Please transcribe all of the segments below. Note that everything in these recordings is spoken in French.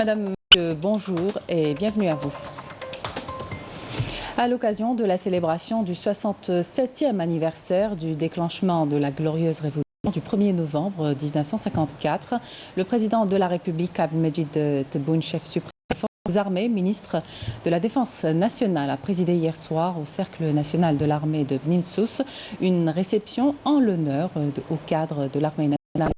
Madame, Monsieur, bonjour et bienvenue à vous. À l'occasion de la célébration du 67e anniversaire du déclenchement de la glorieuse révolution du 1er novembre 1954, le président de la République, Abdelmejid Tebboune, chef suprême des forces armées, ministre de la Défense nationale, a présidé hier soir au Cercle national de l'armée de Bnin Souss une réception en l'honneur de hauts cadres de l'armée nationale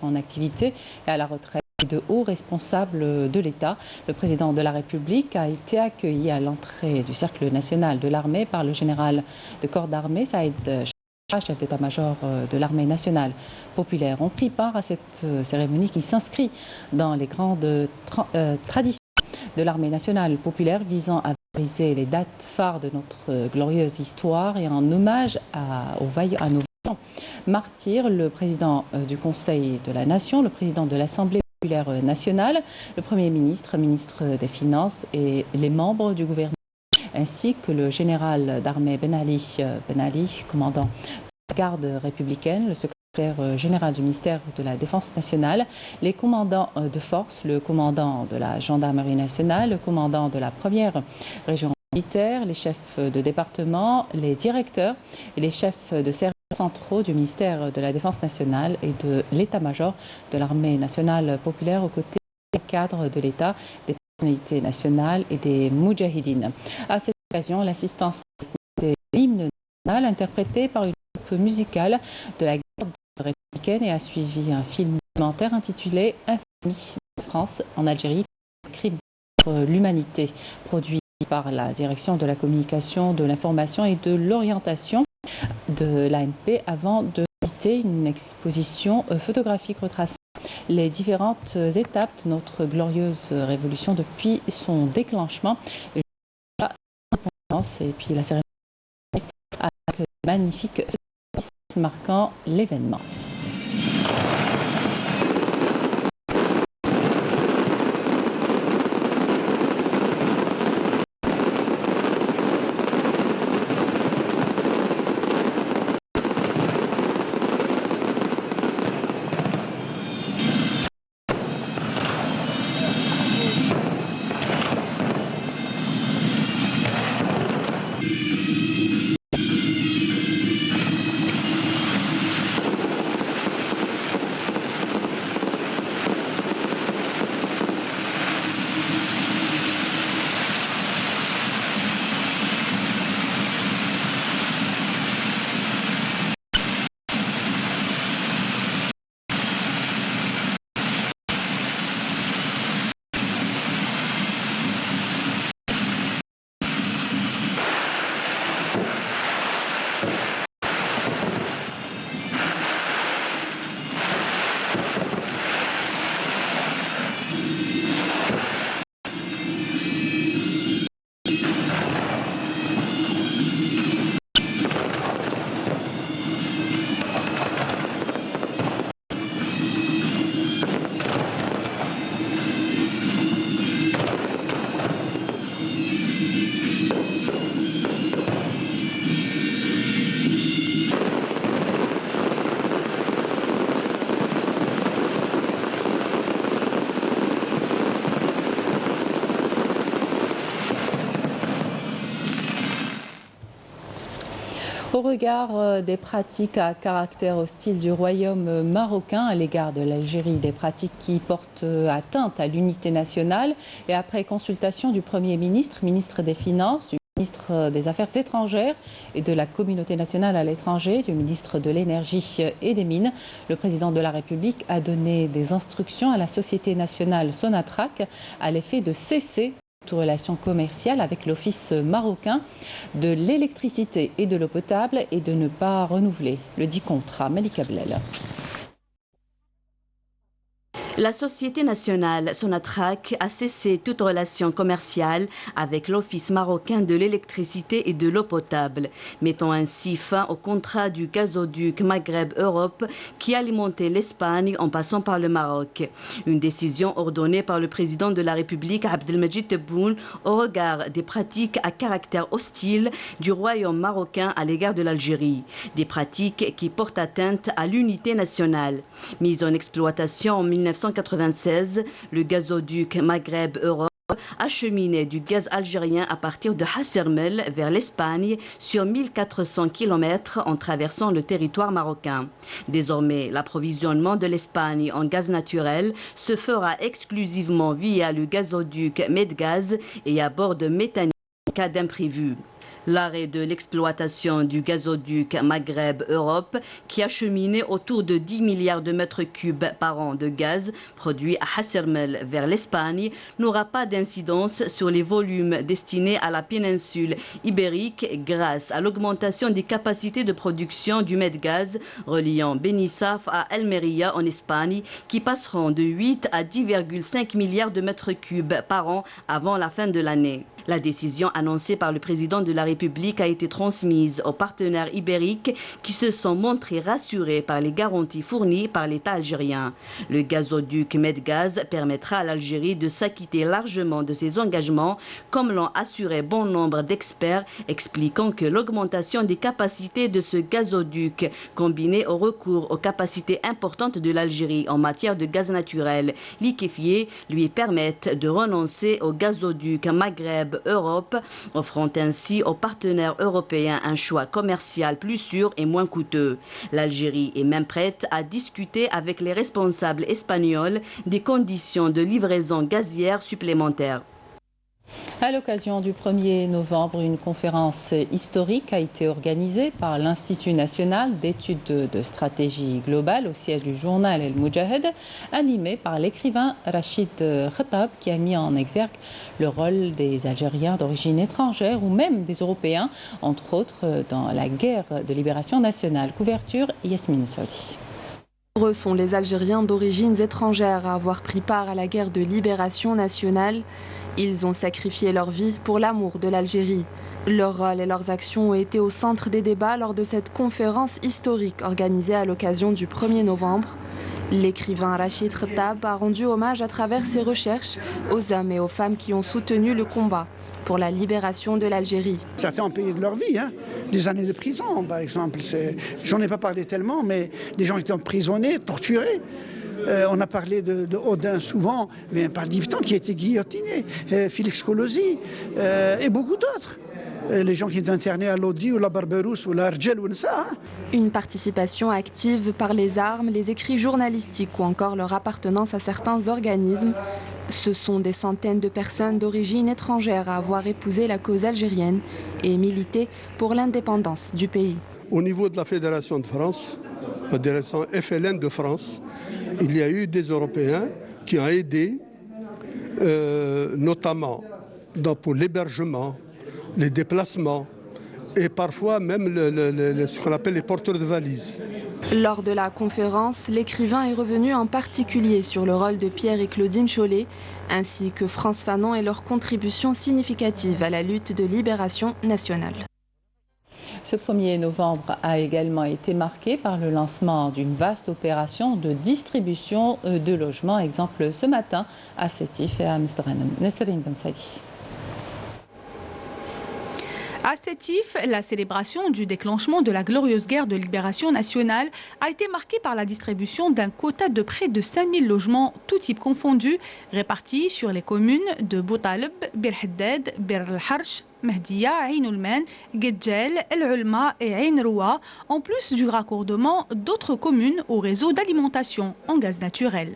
en activité et à la retraite de hauts responsables de l'État. Le président de la République a été accueilli à l'entrée du Cercle national de l'armée par le général de corps d'armée, Saïd Chara, chef d'état-major de l'armée nationale populaire. On prit part à cette cérémonie qui s'inscrit dans les grandes traditions de l'armée nationale populaire visant à valoriser les dates phares de notre glorieuse histoire et en hommage à nos vaillants martyrs, le président du Conseil de la Nation, le président de l'Assemblée populaire nationale, le Premier ministre, ministre des Finances et les membres du gouvernement, ainsi que le général d'armée Ben Ali, commandant de la garde républicaine, le secrétaire général du ministère de la Défense nationale, les commandants de force, le commandant de la gendarmerie nationale, le commandant de la première région militaire, les chefs de département, les directeurs et les chefs de service centraux du ministère de la Défense nationale et de l'état-major de l'armée nationale populaire aux côtés des cadres de l'État, des personnalités nationales et des moudjahidines. À cette occasion, l'assistance de l'hymne national interprété par une groupe musicale de la garde républicaine et a suivi un film documentaire intitulé Infamie de France en Algérie, crime contre l'humanité, produit par la direction de la communication, de l'information et de l'orientation de l'ANP avant de visiter une exposition photographique retraçant les différentes étapes de notre glorieuse révolution depuis son déclenchement et puis la cérémonie avec de magnifiques feux marquant l'événement. Au regard des pratiques à caractère hostile du royaume marocain à l'égard de l'Algérie, des pratiques qui portent atteinte à l'unité nationale et après consultation du Premier ministre, ministre des Finances, du ministre des Affaires étrangères et de la communauté nationale à l'étranger, du ministre de l'Énergie et des Mines, le président de la République a donné des instructions à la société nationale Sonatrach à l'effet de cesser toute relation commerciale avec l'Office marocain de l'électricité et de l'eau potable et de ne pas renouveler le dit contrat. Malika Blel. La société nationale Sonatrach a cessé toute relation commerciale avec l'Office marocain de l'électricité et de l'eau potable, mettant ainsi fin au contrat du gazoduc Maghreb-Europe qui alimentait l'Espagne en passant par le Maroc. Une décision ordonnée par le président de la République, Abdelmejid Tebboune, au regard des pratiques à caractère hostile du royaume marocain à l'égard de l'Algérie. Des pratiques qui portent atteinte à l'unité nationale. Mise en exploitation en 19 1996, le gazoduc Maghreb-Europe acheminait du gaz algérien à partir de Hassermel vers l'Espagne sur 1400 km en traversant le territoire marocain. Désormais, l'approvisionnement de l'Espagne en gaz naturel se fera exclusivement via le gazoduc Medgaz et à bord de méthaniers en cas d'imprévu. L'arrêt de l'exploitation du gazoduc Maghreb-Europe, qui acheminait autour de 10 milliards de mètres cubes par an de gaz produit à Hassermel vers l'Espagne, n'aura pas d'incidence sur les volumes destinés à la péninsule ibérique grâce à l'augmentation des capacités de production du Medgaz reliant Benissaf à Almeria en Espagne, qui passeront de 8 à 10,5 milliards de mètres cubes par an avant la fin de l'année. La décision annoncée par le président de la République a été transmise aux partenaires ibériques qui se sont montrés rassurés par les garanties fournies par l'État algérien. Le gazoduc Medgaz permettra à l'Algérie de s'acquitter largement de ses engagements, comme l'ont assuré bon nombre d'experts, expliquant que l'augmentation des capacités de ce gazoduc, combinée au recours aux capacités importantes de l'Algérie en matière de gaz naturel liquéfié, lui permettent de renoncer au gazoduc Maghreb-Europe, offrant ainsi aux partenaires européens un choix commercial plus sûr et moins coûteux. L'Algérie est même prête à discuter avec les responsables espagnols des conditions de livraison gazière supplémentaires. À l'occasion du 1er novembre, une conférence historique a été organisée par l'Institut national d'études de stratégie globale au siège du journal El Moudjahed, animée par l'écrivain Rachid Khattab, qui a mis en exergue le rôle des Algériens d'origine étrangère ou même des Européens, entre autres dans la guerre de libération nationale. Couverture Yasmine Saudi. Nombreux sont les Algériens d'origines étrangères à avoir pris part à la guerre de libération nationale. Ils ont sacrifié leur vie pour l'amour de l'Algérie. Leur rôle et leurs actions ont été au centre des débats lors de cette conférence historique organisée à l'occasion du 1er novembre. L'écrivain Rachid Khattab a rendu hommage à travers ses recherches aux hommes et aux femmes qui ont soutenu le combat pour la libération de l'Algérie. Certains ont payé de leur vie, des années de prison par exemple. J'en ai pas parlé tellement, mais des gens étaient emprisonnés, torturés. On a parlé de Odin souvent, mais par Yveton qui a été guillotiné, Félix Colosi et beaucoup d'autres. Les gens qui étaient internés à Lodi ou la Barberousse ou la Argel ou ça. Une participation active par les armes, les écrits journalistiques ou encore leur appartenance à certains organismes. Ce sont des centaines de personnes d'origine étrangère à avoir épousé la cause algérienne et milité pour l'indépendance du pays. Au niveau de la Fédération de France, la Fédération FLN de France, il y a eu des Européens qui ont aidé, notamment pour l'hébergement, les déplacements et parfois même ce qu'on appelle les porteurs de valises. Lors de la conférence, l'écrivain est revenu en particulier sur le rôle de Pierre et Claudine Chollet, ainsi que France Fanon et leur contribution significative à la lutte de libération nationale. Ce 1er novembre a également été marqué par le lancement d'une vaste opération de distribution de logements. Exemple ce matin à Sétif et à Amsterdam. Nesrine Ben Sadi. À Sétif, la célébration du déclenchement de la glorieuse guerre de libération nationale a été marquée par la distribution d'un quota de près de 5000 logements, tous types confondus, répartis sur les communes de Boutaleb, Bir Haddad, Bir El-Harch, Mahdia, Ain Oulman, Guedjel, El Ulma et Ain Roua, en plus du raccordement d'autres communes au réseau d'alimentation en gaz naturel.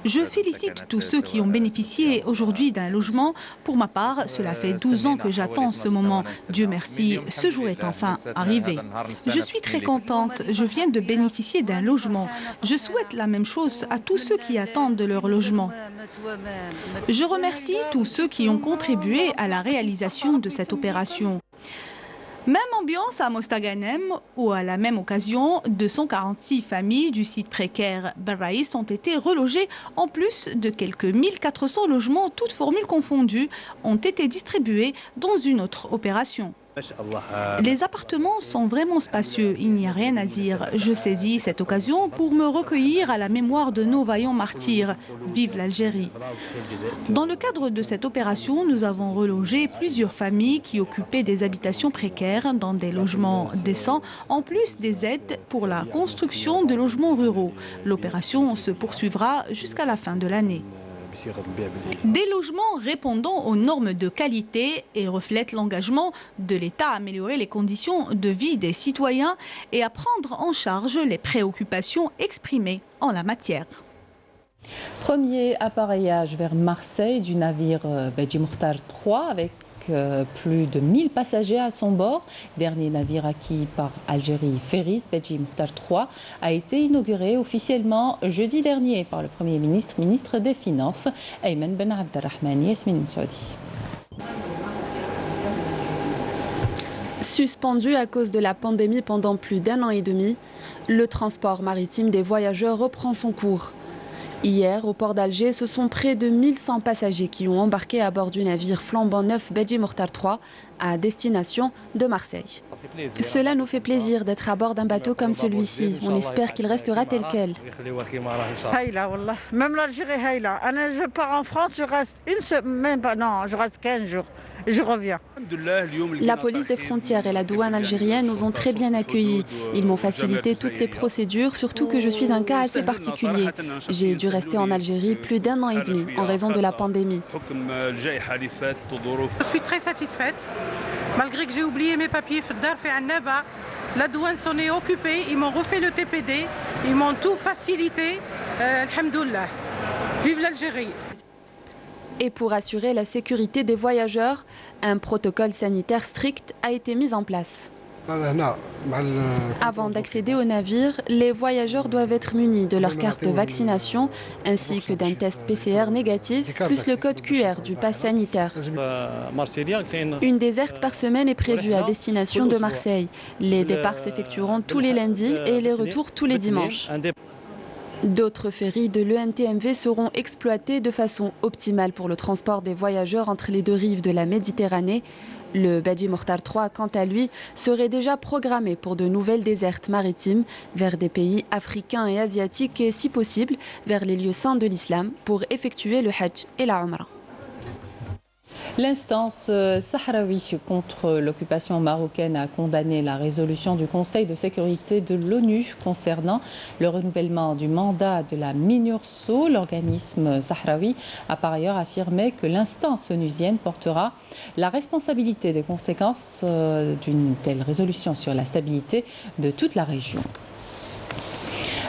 Je félicite tous ceux qui ont bénéficié aujourd'hui d'un logement. Pour ma part, cela fait 12 ans que j'attends ce moment. Dieu merci, ce jour est enfin arrivé. Je suis très contente. Je viens de bénéficier d'un logement. Je souhaite la même chose à tous ceux qui attendent leur logement. Je remercie tous ceux qui ont contribué à la réalisation de cette opération. Même ambiance à Mostaganem où à la même occasion, 246 familles du site précaire Barraïs ont été relogées en plus de quelques 1400 logements, toutes formules confondues, ont été distribués dans une autre opération. Les appartements sont vraiment spacieux, il n'y a rien à dire. Je saisis cette occasion pour me recueillir à la mémoire de nos vaillants martyrs. Vive l'Algérie! Dans le cadre de cette opération, nous avons relogé plusieurs familles qui occupaient des habitations précaires dans des logements décents, en plus des aides pour la construction de logements ruraux. L'opération se poursuivra jusqu'à la fin de l'année. Des logements répondant aux normes de qualité et reflètent l'engagement de l'État à améliorer les conditions de vie des citoyens et à prendre en charge les préoccupations exprimées en la matière. Premier appareillage vers Marseille du navire Bedji Mokhtar 3 avec plus de 1000 passagers à son bord. Dernier navire acquis par Algérie Ferries, Bedji Mokhtar 3, a été inauguré officiellement jeudi dernier par le Premier ministre, ministre des Finances, Ayman Ben Abdelrahmani. Yasmine Saudi. Suspendu à cause de la pandémie pendant plus d'1 an et demi, le transport maritime des voyageurs reprend son cours. Hier, au port d'Alger, ce sont près de 1100 passagers qui ont embarqué à bord du navire flambant neuf Bedji Mokhtar 3 à destination de Marseille. Cela nous fait plaisir d'être à bord d'un bateau comme celui-ci. On espère qu'il restera tel quel. Même l'Algérie, je pars en France, je reste une semaine, non, je reste 15 jours. Je reviens. La police des frontières et la douane algérienne nous ont très bien accueillis. Ils m'ont facilité toutes les procédures, surtout que je suis un cas assez particulier. J'ai dû rester en Algérie plus d'1 an et demi en raison de la pandémie. Je suis très satisfaite. Malgré que j'ai oublié mes papiers, la douane s'en est occupée, ils m'ont refait le TPD, ils m'ont tout facilité. Alhamdoulilah. Vive l'Algérie! Et pour assurer la sécurité des voyageurs, un protocole sanitaire strict a été mis en place. Avant d'accéder au navire, les voyageurs doivent être munis de leur carte de vaccination ainsi que d'un test PCR négatif, plus le code QR du pass sanitaire. Une déserte par semaine est prévue à destination de Marseille. Les départs s'effectueront tous les lundis et les retours tous les dimanches. D'autres ferries de l'ENTMV seront exploités de façon optimale pour le transport des voyageurs entre les deux rives de la Méditerranée. Le Bedji Mokhtar 3, quant à lui, serait déjà programmé pour de nouvelles dessertes maritimes vers des pays africains et asiatiques et, si possible, vers les lieux saints de l'islam pour effectuer le Hajj et la Umrah. L'instance sahraoui contre l'occupation marocaine a condamné la résolution du Conseil de sécurité de l'ONU concernant le renouvellement du mandat de la MINURSO. L'organisme sahraoui a par ailleurs affirmé que l'instance onusienne portera la responsabilité des conséquences d'une telle résolution sur la stabilité de toute la région.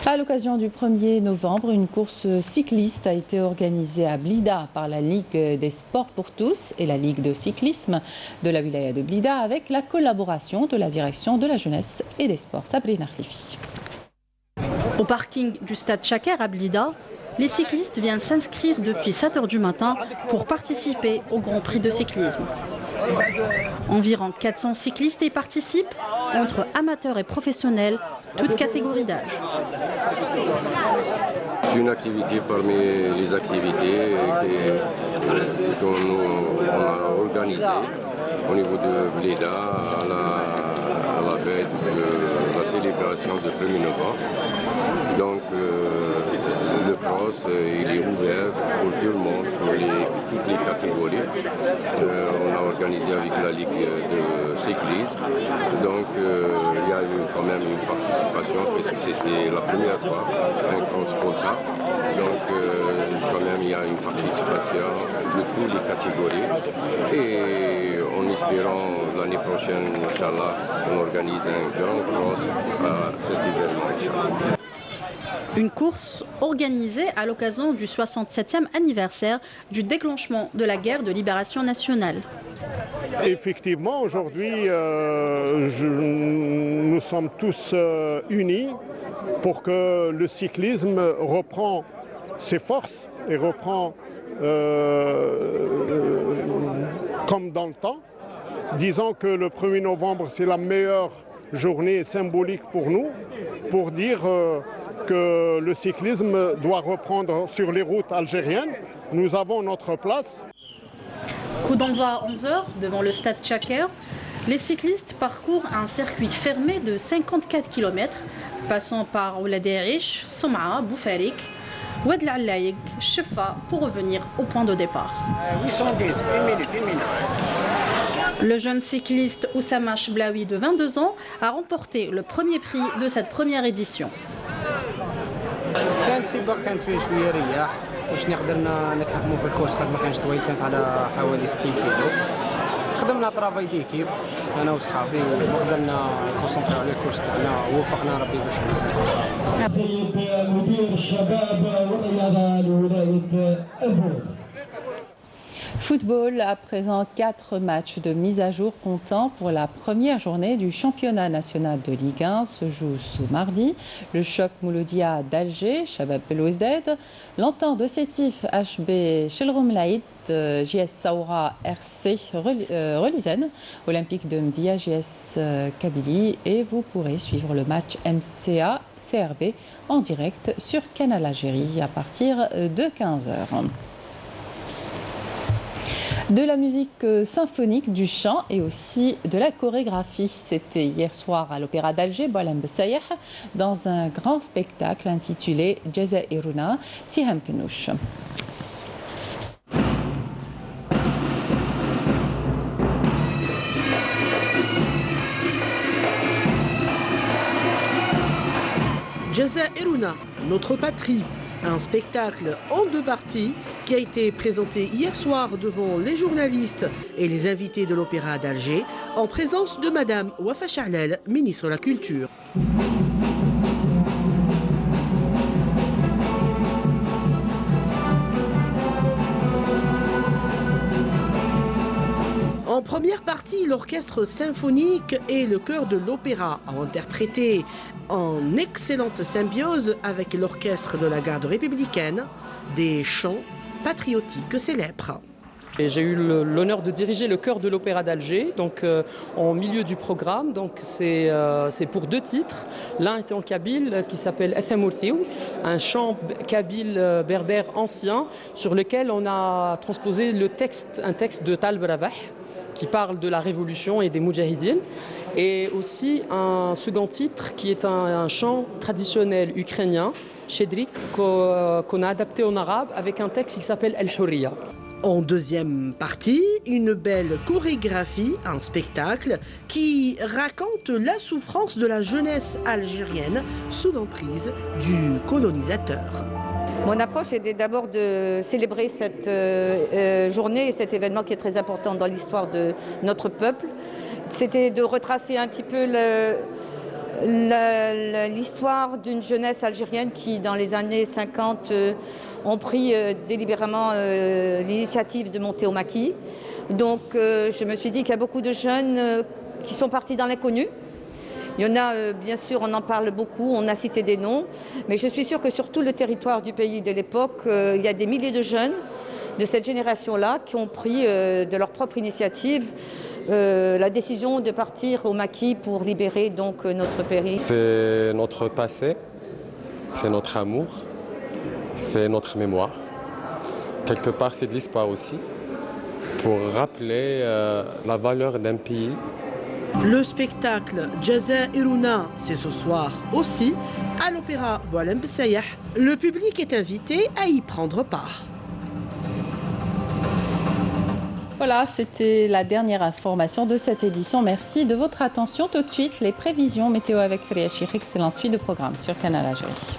À l'occasion du 1er novembre, une course cycliste a été organisée à Blida par la Ligue des sports pour tous et la Ligue de cyclisme de la wilaya de Blida avec la collaboration de la direction de la jeunesse et des sports. Sabrina Khlifi. Au parking du stade Chaker à Blida, les cyclistes viennent s'inscrire depuis 7 h du matin pour participer au Grand Prix de cyclisme. Environ 400 cyclistes y participent, entre amateurs et professionnels, toutes catégories d'âge. C'est une activité parmi les activités qu'on a organisées au niveau de Blida à la veille de la célébration du 1er novembre. Donc le cross il est ouvert pour tout le monde, pour toutes les catégories. On a organisé avec la Ligue de cyclisme. Donc il y a eu quand même une participation parce que c'était la première fois un cross comme ça. Donc quand même il y a une participation de toutes les catégories. Et en espérant l'année prochaine, Inch'Allah, on organise un grand cross à cet événement, Inch'Allah. Une course organisée à l'occasion du 67e anniversaire du déclenchement de la guerre de libération nationale. Effectivement, aujourd'hui, nous sommes tous unis pour que le cyclisme reprend ses forces et reprend comme dans le temps. Disons que le 1er novembre, c'est la meilleure journée symbolique pour nous, pour dire que le cyclisme doit reprendre sur les routes algériennes. Nous avons notre place. Coup d'envoi à 11 h devant le stade Chaker. Les cyclistes parcourent un circuit fermé de 54 km, passant par Oulad Aish, Soum'a, Boufarik, Oued Al-Allaïg, Chefa, pour revenir au point de départ. 810, une minute. Le jeune cycliste Oussama Chblaoui de 22 ans a remporté le premier prix de cette première édition. كان السباق كانت فيه شويه رياح باش نقدرنا نتحكموا في الكورس خاطر ما كانش طويل كانت على حوالي 60 كيلو خدمنا طرافاي ديكيب انا وصحابي وقدرنا نكونسونطريو على الكورس تاعنا ووفقنا ربي باش نكونسونطريو. سيد مدير الشباب والرياضه لولايه أبود. Football, à présent 4 matchs de mise à jour comptant pour la première journée du championnat national de Ligue 1 se joue ce mardi. Le choc Mouloudia d'Alger, Shabab Belouizdad, l'Entente de Sétif, HB Chelroum Laïd, JS Saoura, RC Relizen, Olympique de Mdia, JS Kabylie, et vous pourrez suivre le match MCA CRB en direct sur Canal Algérie à partir de 15h. De la musique symphonique, du chant et aussi de la chorégraphie. C'était hier soir à l'Opéra d'Alger, Boualem Bessayeh, dans un grand spectacle intitulé Jazairuna Siham Knouch. Jazairuna, notre patrie, un spectacle en 2 parties qui a été présenté hier soir devant les journalistes et les invités de l'Opéra d'Alger en présence de Madame Wafa Charlel, ministre de la Culture. En première partie, l'orchestre symphonique et le chœur de l'opéra ont interprété en excellente symbiose avec l'orchestre de la garde républicaine des chants patriotiques célèbres. J'ai eu l'honneur de diriger le chœur de l'Opéra d'Alger, donc en milieu du programme. Donc c'est pour 2 titres. L'un était en kabyle qui s'appelle Ethamourthiou, un chant kabyle berbère ancien sur lequel on a transposé un texte de Tal Bravah qui parle de la révolution et des moudjahidines, et aussi un second titre qui est un chant traditionnel ukrainien, Shedrik, qu'on a adapté en arabe avec un texte qui s'appelle El Shoria. En deuxième partie, une belle chorégraphie, un spectacle qui raconte la souffrance de la jeunesse algérienne sous l'emprise du colonisateur. Mon approche était d'abord de célébrer cette journée et cet événement qui est très important dans l'histoire de notre peuple. C'était de retracer un petit peu l'histoire d'une jeunesse algérienne qui, dans les années 50, ont pris délibérément l'initiative de monter au maquis. Donc je me suis dit qu'il y a beaucoup de jeunes qui sont partis dans l'inconnu. Il y en a, bien sûr, on en parle beaucoup, on a cité des noms, mais je suis sûre que sur tout le territoire du pays de l'époque, il y a des milliers de jeunes de cette génération-là qui ont pris de leur propre initiative la décision de partir au maquis pour libérer donc notre pays. C'est notre passé, c'est notre amour, c'est notre mémoire. Quelque part, c'est de l'histoire aussi, pour rappeler la valeur d'un pays. Le spectacle Jazairuna, c'est ce soir aussi à l'Opéra Boualem Bessayeh. Le public est invité à y prendre part. Voilà, c'était la dernière information de cette édition. Merci de votre attention. Tout de suite, les prévisions météo avec Fria Chir, excellente suite de programme sur Canal Algérie.